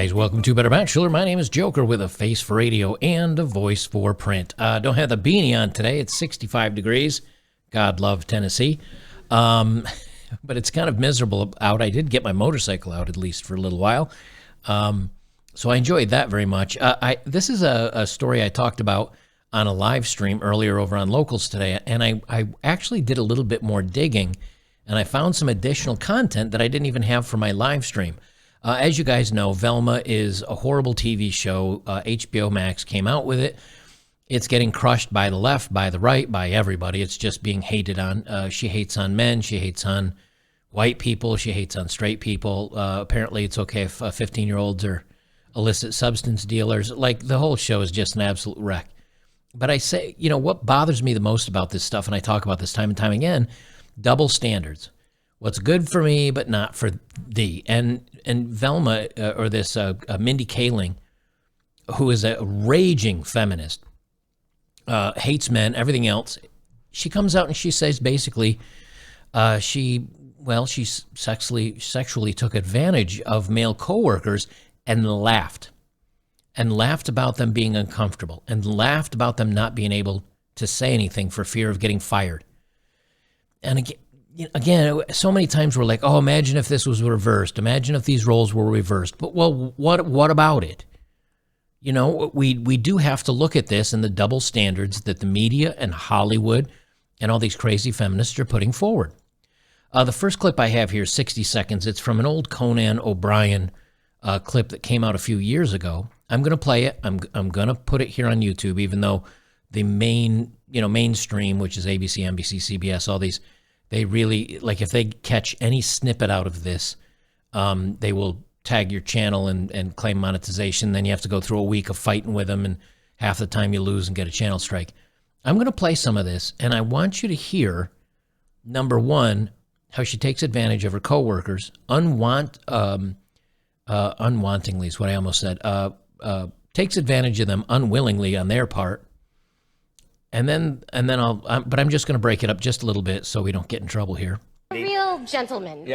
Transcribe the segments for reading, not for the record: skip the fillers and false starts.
guys, welcome to Better Bachelor. My name is Joker with a face for radio and a voice for print. Don't have the beanie on today. It's 65 degrees. God love Tennessee. But it's kind of miserable out. I did get my motorcycle out at least for a little while. So I enjoyed that very much. This is a story I talked about on a live stream earlier over on Locals today, and I actually did a little bit more digging, and I found some additional content that I didn't even have for my live stream. As you guys know, Velma is a horrible TV show. HBO Max came out with it. It's getting crushed by the left, by the right, by everybody. It's just being hated on. She hates on men. She hates on white people. She hates on straight people. Apparently, it's okay if 15-year-olds are illicit substance dealers. Like, the whole show is just an absolute wreck. But I say, you know, what bothers me the most about this stuff, and I talk about this time and time again, double standards. What's good for me, but not for thee. And Velma, or this Mindy Kaling, who is a raging feminist, hates men, everything else. She comes out and she says basically she sexually took advantage of male coworkers and laughed about them being uncomfortable and laughed about them not being able to say anything for fear of getting fired. And again, so many times we're like, oh, imagine if this was reversed. Imagine if these roles were reversed. But, well, what about it? You know, we do have to look at this and the double standards that the media and Hollywood and all these crazy feminists are putting forward. The first clip I have here is 60 seconds. It's from an old Conan O'Brien clip that came out a few years ago. I'm going to play it. I'm going to put it here on YouTube, even though the mainstream, which is ABC, NBC, CBS, all these, they really, like, if they catch any snippet out of this, they will tag your channel and claim monetization. Then you have to go through a week of fighting with them, and half the time you lose and get a channel strike. I'm going to play some of this, and I want you to hear, number one, how she takes advantage of her coworkers, unwantingly is what I almost said, takes advantage of them unwillingly on their part. And then but I'm just going to break it up just a little bit so we don't get in trouble here. Real gentleman.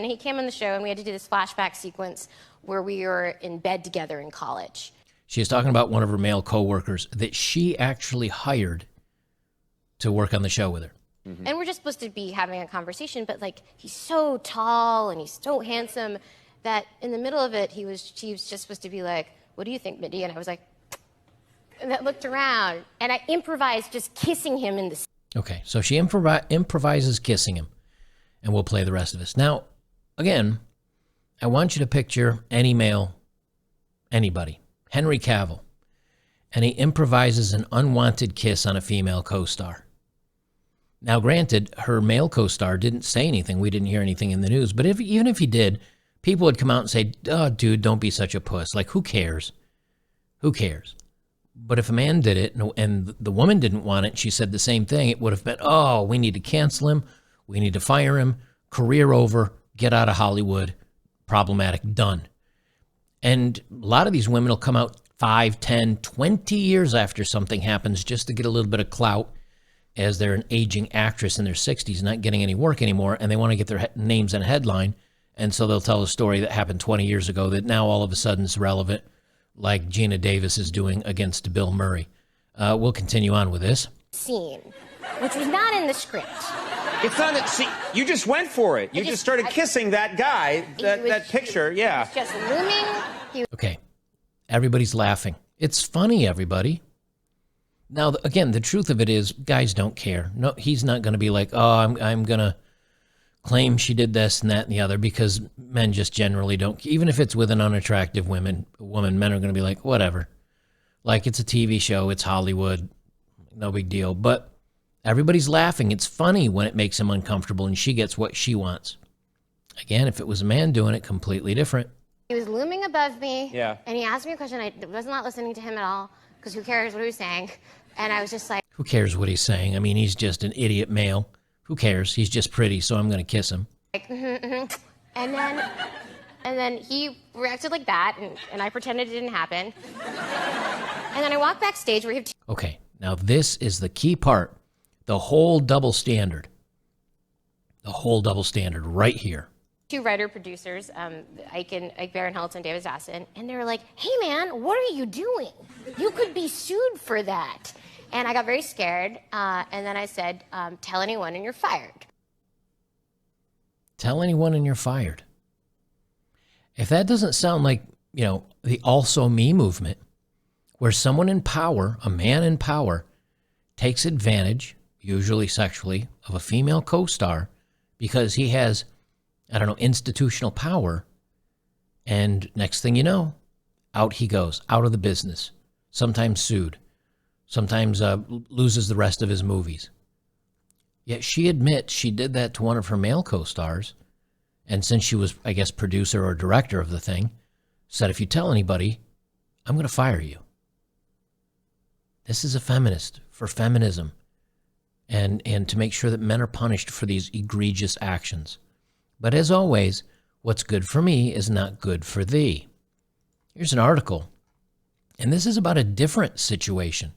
He came on the show and we had to do this flashback sequence where we were in bed together in college. She's talking about one of her male coworkers that she actually hired to work on the show with her. Mm-hmm. And we're just supposed to be having a conversation, but like, he's so tall and he's so handsome that in the middle of it, she was just supposed to be like, what do you think, Mindy? And I was like, and I looked around, and I improvised just kissing him in the... Okay, so she improvises kissing him, and we'll play the rest of this. Now, again, I want you to picture any male, anybody, Henry Cavill, and he improvises an unwanted kiss on a female co-star. Now, granted, her male co-star didn't say anything. We didn't hear anything in the news, but even if he did, people would come out and say, oh, dude, don't be such a puss. Like, who cares? Who cares? But if a man did it and the woman didn't want it, she said the same thing, it would have been, oh, we need to cancel him. We need to fire him. Career over. Get out of Hollywood. Problematic. Done. And a lot of these women will come out 5, 10, 20 years after something happens just to get a little bit of clout as they're an aging actress in their 60s, not getting any work anymore, and they want to get their names in a headline. And so they'll tell a story that happened 20 years ago that now all of a sudden is relevant, like Gina Davis is doing against Bill Murray. We'll continue on with this. Scene, which was not in the script. It's not that. See, you just went for it. You just started kissing that guy. That picture, yeah. He was just looming. Okay, everybody's laughing. It's funny, everybody. Now, again, the truth of it is, guys don't care. No, he's not going to be like, oh, I'm going to claim she did this and that and the other, because men just generally don't. Even if it's with an unattractive woman, men are going to be like, whatever. Like, it's a TV show, it's Hollywood, no big deal. But everybody's laughing. It's funny when it makes him uncomfortable and she gets what she wants. Again, if it was a man doing it, completely different. He was looming above me, yeah, and he asked me a question. I was not listening to him at all, because who cares what he was saying? And I was just like... Who cares what he's saying? I mean, he's just an idiot male. Who cares? He's just pretty, so I'm going to kiss him. Like, And then he reacted like that, and I pretended it didn't happen. And then I walked backstage where he... Okay, now this is the key part. The whole double standard. The whole double standard right here. two writer-producers, Ike Barinholtz and David Zassin, and they were like, hey, man, what are you doing? You could be sued for that. And I got very scared, and then I said, tell anyone and you're fired. Tell anyone and you're fired. If that doesn't sound like, the also me movement, where someone in power, a man in power, takes advantage, usually sexually, of a female co-star because he has, institutional power, and next thing you know, out he goes, out of the business, sometimes sued, sometimes loses the rest of his movies. Yet she admits she did that to one of her male co-stars, and since she was, I guess, producer or director of the thing, said, if you tell anybody, I'm going to fire you. This is a feminist for feminism and to make sure that men are punished for these egregious actions. But as always, what's good for me is not good for thee. Here's an article, and this is about a different situation.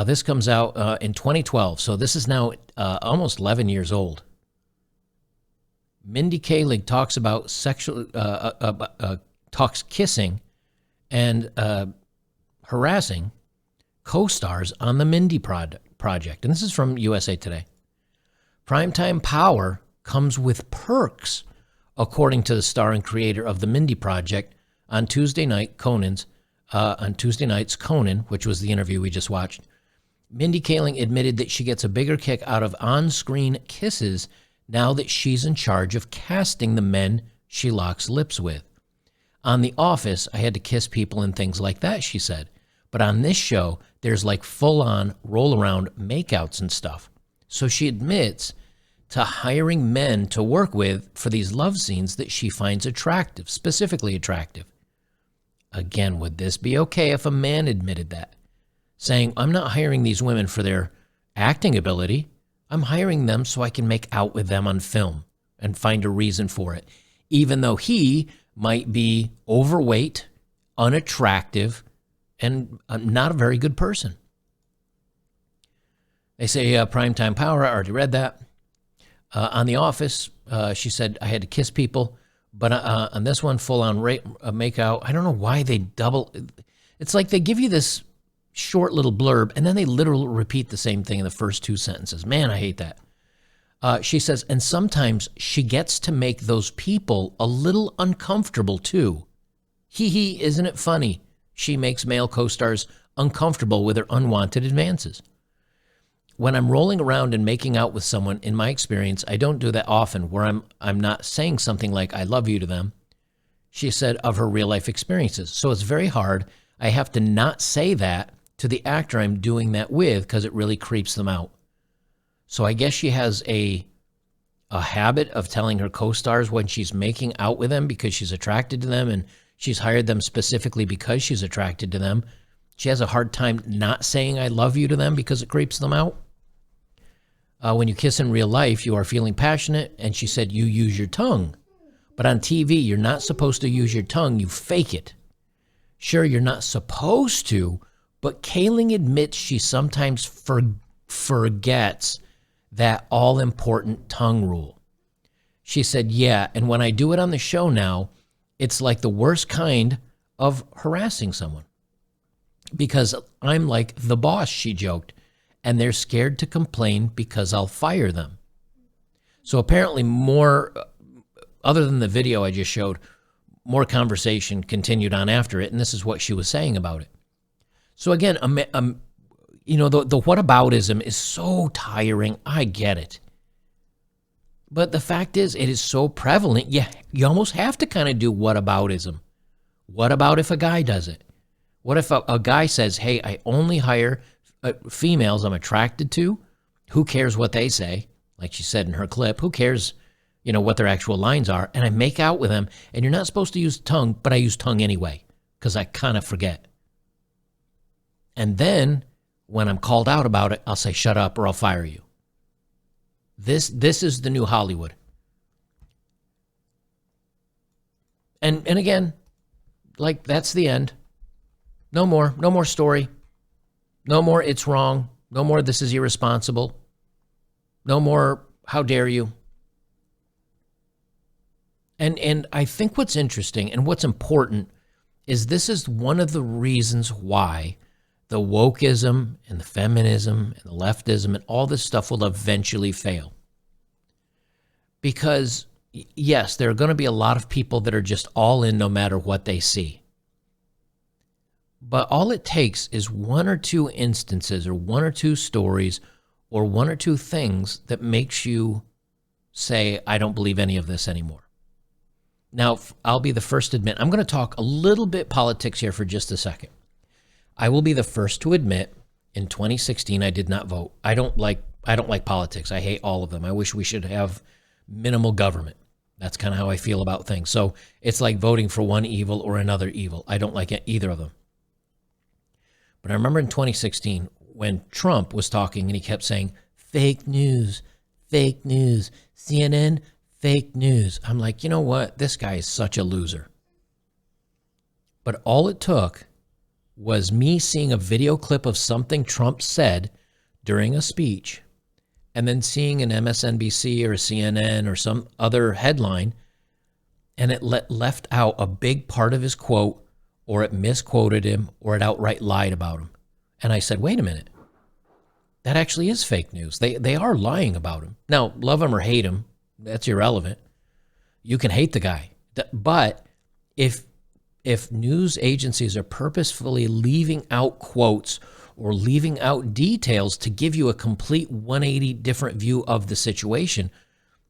This comes out in 2012, so this is now almost 11 years old. Mindy Kaling talks about talks kissing and harassing co-stars on the Mindy project. And this is from USA Today. Primetime power comes with perks, according to the star and creator of the Mindy project on Tuesday night's Conan, which was the interview we just watched. Mindy Kaling admitted that she gets a bigger kick out of on-screen kisses now that she's in charge of casting the men she locks lips with. On The Office, I had to kiss people and things like that, she said. But on this show, there's like full-on roll-around makeouts and stuff. So she admits to hiring men to work with for these love scenes that she finds attractive, specifically attractive. Again, would this be okay if a man admitted that? Saying, I'm not hiring these women for their acting ability. I'm hiring them so I can make out with them on film and find a reason for it. Even though he might be overweight, unattractive, and not a very good person. They say primetime power. I already read that. On The Office, she said, I had to kiss people. But on this one, full-on make-out, I don't know why they double. It's like they give you this short little blurb, and then they literally repeat the same thing in the first two sentences. Man, I hate that. She says, and sometimes she gets to make those people a little uncomfortable, too. Hee, isn't it funny? She makes male co-stars uncomfortable with her unwanted advances. When I'm rolling around and making out with someone, in my experience, I don't do that often where I'm not saying something like I love you to them, she said, of her real-life experiences. So it's very hard. I have to not say that to the actor I'm doing that with because it really creeps them out. So I guess she has a habit of telling her co-stars when she's making out with them because she's attracted to them and she's hired them specifically because she's attracted to them. She has a hard time not saying I love you to them because it creeps them out. When you kiss in real life, you are feeling passionate, and she said you use your tongue. But on TV, you're not supposed to use your tongue. You fake it. Sure, you're not supposed to, but Kaling admits she sometimes forgets that all-important tongue rule. She said, yeah, and when I do it on the show now, it's like the worst kind of harassing someone. Because I'm like the boss, she joked, and they're scared to complain because I'll fire them. So apparently more, other than the video I just showed, more conversation continued on after it, and this is what she was saying about it. So again, the whataboutism is so tiring. I get it. But the fact is, it is so prevalent, you almost have to kind of do whataboutism. What about if a guy does it? What if a guy says, hey, I only hire females I'm attracted to? Who cares what they say? Like she said in her clip, who cares, what their actual lines are? And I make out with them, and you're not supposed to use tongue, but I use tongue anyway, because I kind of forget. And then when I'm called out about it, I'll say, shut up or I'll fire you. This is the new Hollywood. And again, like that's the end. No more story. No more it's wrong. No more this is irresponsible. No more how dare you. And I think what's interesting and what's important is this is one of the reasons why the wokeism and the feminism and the leftism and all this stuff will eventually fail. Because, yes, there are going to be a lot of people that are just all in no matter what they see. But all it takes is one or two instances or one or two stories or one or two things that makes you say, I don't believe any of this anymore. Now, I'll be the first to admit, I'm going to talk a little bit politics here for just a second. I will be the first to admit, in 2016, I did not vote. I don't like politics. I hate all of them. I wish we should have minimal government. That's kind of how I feel about things. So it's like voting for one evil or another evil. I don't like either of them. But I remember in 2016 when Trump was talking and he kept saying, fake news, CNN, fake news. I'm like, you know what? This guy is such a loser. But all it took was me seeing a video clip of something Trump said during a speech and then seeing an MSNBC or a CNN or some other headline, and it left out a big part of his quote, or it misquoted him, or it outright lied about him. And I said, wait a minute. That actually is fake news. They are lying about him. Now, love him or hate him, that's irrelevant. You can hate the guy. But if news agencies are purposefully leaving out quotes or leaving out details to give you a complete 180 different view of the situation,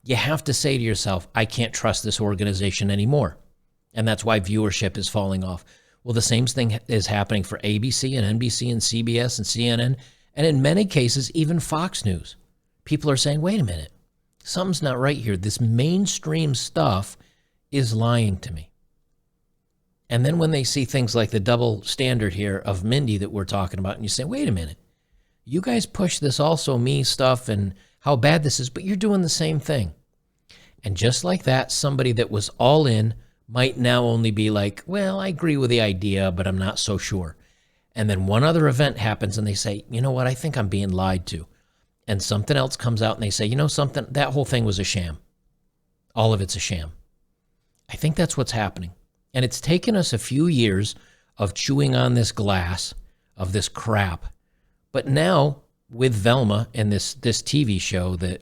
you have to say to yourself, I can't trust this organization anymore. And that's why viewership is falling off. Well, the same thing is happening for ABC and NBC and CBS and CNN, and in many cases, even Fox News. People are saying, wait a minute, something's not right here. This mainstream stuff is lying to me. And then when they see things like the double standard here of Mindy that we're talking about, and you say, wait a minute, you guys push this also me stuff and how bad this is, but you're doing the same thing. And just like that, somebody that was all in might now only be like, well, I agree with the idea, but I'm not so sure. And then one other event happens and they say, you know what, I think I'm being lied to. And something else comes out and they say, you know something, that whole thing was a sham. All of it's a sham. I think that's what's happening. And it's taken us a few years of chewing on this glass, of this crap. But now, with Velma and this TV show that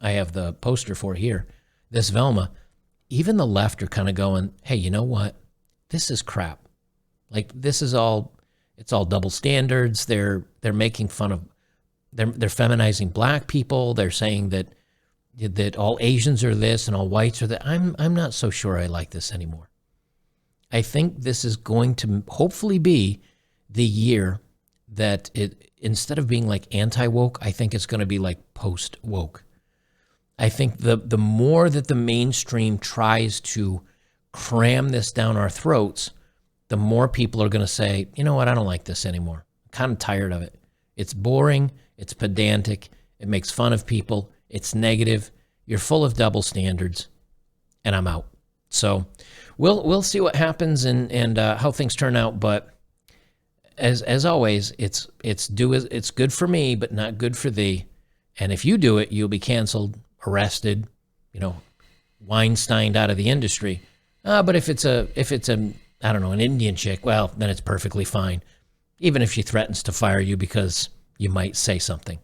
I have the poster for here, this Velma, even the left are kind of going, hey, you know what? This is crap. Like, this is all, it's all double standards. They're making fun of, they're feminizing black people. They're saying that all Asians are this and all whites are that. I'm not so sure I like this anymore. I think this is going to hopefully be the year that it, instead of being like anti-woke, I think it's going to be like post-woke. I think the more that the mainstream tries to cram this down our throats, the more people are going to say, you know what, I don't like this anymore. I'm kind of tired of it. It's boring. It's pedantic. It makes fun of people. It's negative. You're full of double standards, and I'm out. So we'll see what happens and how things turn out. But as always, it's good for me, but not good for thee. And if you do it, you'll be canceled, arrested, Weinsteined out of the industry. But if it's a I don't know, an Indian chick, well, then it's perfectly fine, even if she threatens to fire you because you might say something.